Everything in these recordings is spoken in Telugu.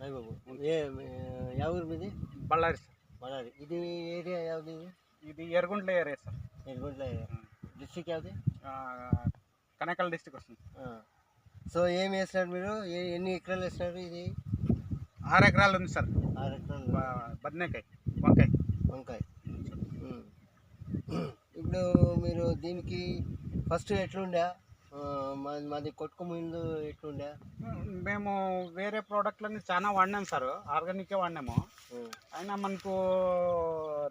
సాయిబాబు ఏ ಯಾವ ఊరు మీది? బళ్ళారి సార్. బళ్ళారి. ఇది ఏరియా యావది? ఇది Erraguntla area sir. Erraguntla area. District యావది? కనకాల డిస్ట్రిక్ట్ వస్తుంది. సో ఏం వేసినారు మీరు? ఎన్ని ఎకరాలు వేసినారు? ఇది 6 ఎకరాలు ఉంది సార్. 6 ఎకరాలు. బద్నేకాయ, వంకాయ. ఇప్పుడు మీరు దీనికి ఫస్ట్ ఎట్లుండే? మాది కొట్టుకు ముందు ఎట్లుండే? మేము వేరే ప్రోడక్ట్లన్నీ చాలా వాడినాం సార్, ఆర్గానికే వాడినాము. అయినా మనకు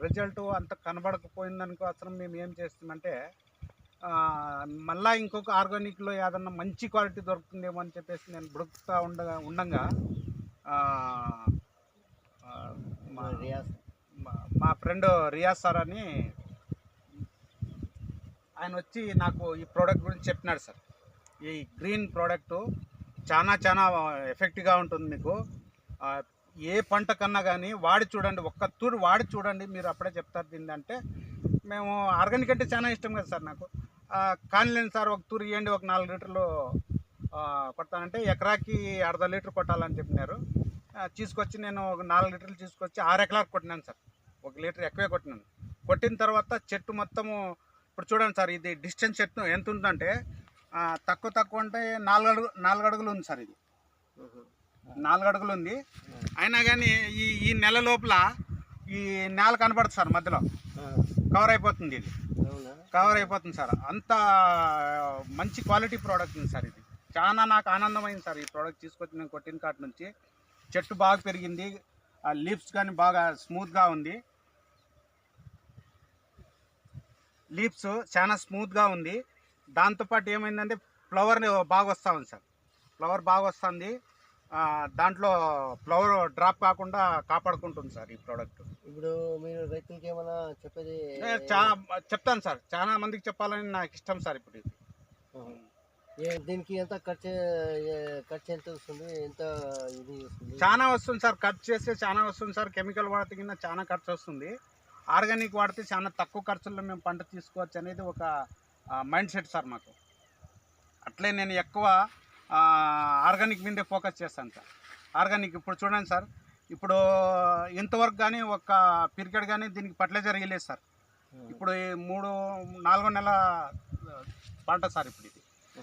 రిజల్ట్ అంత కనబడకపోయిందనుకో అసలు మేము ఏం చేస్తామంటే మళ్ళీ ఇంకొక ఆర్గానిక్లో ఏదన్నా మంచి క్వాలిటీ దొరుకుతుందేమో అని చెప్పేసి నేను బుడుకుతా ఉండంగా మా ఫ్రెండ్ రియాజ్ సార్ అని ఆయన వచ్చి నాకు ఈ ప్రోడక్ట్ గురించి చెప్పినాడు సార్. ఈ గ్రీన్ ప్రోడక్టు చాలా ఎఫెక్టివ్గా ఉంటుంది. మీకు ఏ పంట కన్నా కానీ వాడి చూడండి, ఒక్క తూరు వాడి చూడండి, మీరు అప్పుడే చెప్తారు దీన్ని అంటే. మేము ఆర్గానిక్ అంటే చాలా ఇష్టం కదా సార్ నాకు. కానిలేని సార్ ఒక తూరు ఇవ్వండి, ఒక 4 లీటర్లు కొడతానంటే ఎకరాకి 1/2 లీటర్ కొట్టాలని చెప్పినారు. తీసుకొచ్చి నేను ఒక 4 లీటర్లు తీసుకొచ్చి 6 ఎకరాలకు కొట్టినాను సార్. 1 లీటర్ ఎక్కువే కొట్టినాను. కొట్టిన తర్వాత చెట్టు మొత్తము ఇప్పుడు చూడండి సార్, ఇది డిస్టెన్స్ చెట్టు ఎంత ఉందంటే తక్కువ అంటే 4 అడుగులు ఉంది సార్. ఇది 4 అడుగులు ఉంది. అయినా కానీ ఈ నెల లోపల ఈ నేల కనపడుతుంది సార్, మధ్యలో కవర్ అయిపోతుంది. ఇది కవర్ అయిపోతుంది సార్. అంత మంచి క్వాలిటీ ప్రోడక్ట్ ఉంది సార్. ఇది చాలా నాకు ఆనందమైంది సార్. ఈ ప్రోడక్ట్ తీసుకొచ్చి నేను కొట్టిన కాటి నుంచి చెట్టు బాగా పెరిగింది. లీవ్స్ కానీ బాగా స్మూత్గా ఉంది. లీవ్స్ చాలా స్మూత్గా ఉంది. దాంతోపాటు ఏమైందంటే ఫ్లవర్ బాగా వస్తూ ఉంది సార్. ఫ్లవర్ బాగా వస్తుంది. దాంట్లో ఫ్లవర్ డ్రాప్ కాకుండా కాపాడుకుంటుంది సార్ ఈ ప్రోడక్ట్. ఇప్పుడు మీరు రైతులకి ఏమైనా చెప్పేది? చెప్తాను సార్, చాలా మందికి చెప్పాలని నాకు ఇష్టం సార్. ఇప్పుడు ఇది దీనికి ఎంత ఖర్చు ఎంత వస్తుంది? ఎంత ఇది వస్తుంది? చాలా వస్తుంది సార్. ఖర్చు చేస్తే చాలా వస్తుంది సార్. కెమికల్ వాడితే కింద చాలా ఖర్చు వస్తుంది. ఆర్గానిక్ వాడితే చాలా తక్కువ ఖర్చుల్లో మేము పంట తీసుకోవచ్చు అనేది ఒక మైండ్ సెట్ సార్ మాకు. అట్లే నేను ఎక్కువ ఆర్గానిక్ మీదే ఫోకస్ చేస్తాను సార్. ఆర్గానిక్ ఇప్పుడు చూడండి సార్, ఇప్పుడు ఇంతవరకు కానీ ఒక పీరియడ్ కానీ దీనికి ఫర్టిలైజర్ వేయలేదు సార్. ఇప్పుడు 4వ నెల పంట సార్ ఇప్పుడు ఇది.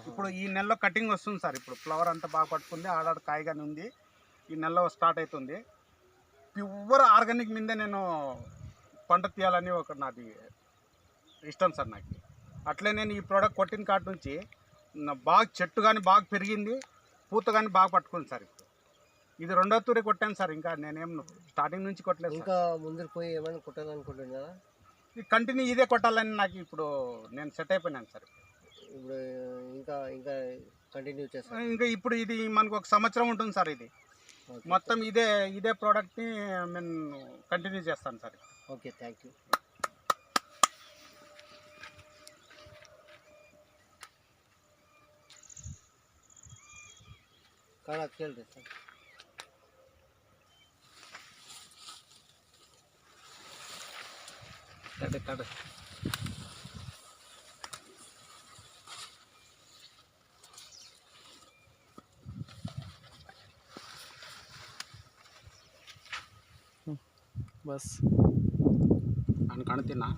ఇప్పుడు ఈ నెలలో కటింగ్ వస్తుంది సార్. ఇప్పుడు ఫ్లవర్ అంతా బాగా పట్టుకుంది, ఆడాడు కాయగానే ఉంది. ఈ నెలలో స్టార్ట్ అవుతుంది. ప్యూర్ ఆర్గానిక్ మీదే నేను పంట తీయాలని ఒక నాది ఇష్టం సార్ నాకు. అట్లే నేను ఈ ప్రోడక్ట్ కొట్టిన కాటి నుంచి బాగా చెట్టు కానీ బాగా పెరిగింది, పూత కానీ బాగా పట్టుకుంది సార్. ఇప్పుడు ఇది 2వ తూరి కొట్టాను సార్. ఇంకా నేనేం స్టార్టింగ్ నుంచి కొట్టలేదు. ఇంకా ముందుకు పోయి ఏమైనా కొట్టాలనుకుంటున్నారా? ఈ కంటిన్యూ ఇదే కొట్టాలని నాకు ఇప్పుడు నేను సెట్ అయిపోయినాను సార్. ఇప్పుడు ఇంకా కంటిన్యూ చేస్తాను. ఇంకా ఇప్పుడు ఇది మనకు 1 సంవత్సరం ఉంటుంది సార్. ఇది మొత్తం ఇదే ప్రోడక్ట్ని నేను కంటిన్యూ చేస్తాను సార్. Okay, thank you. కాడ खेलते सर. तड़े बस काणतीना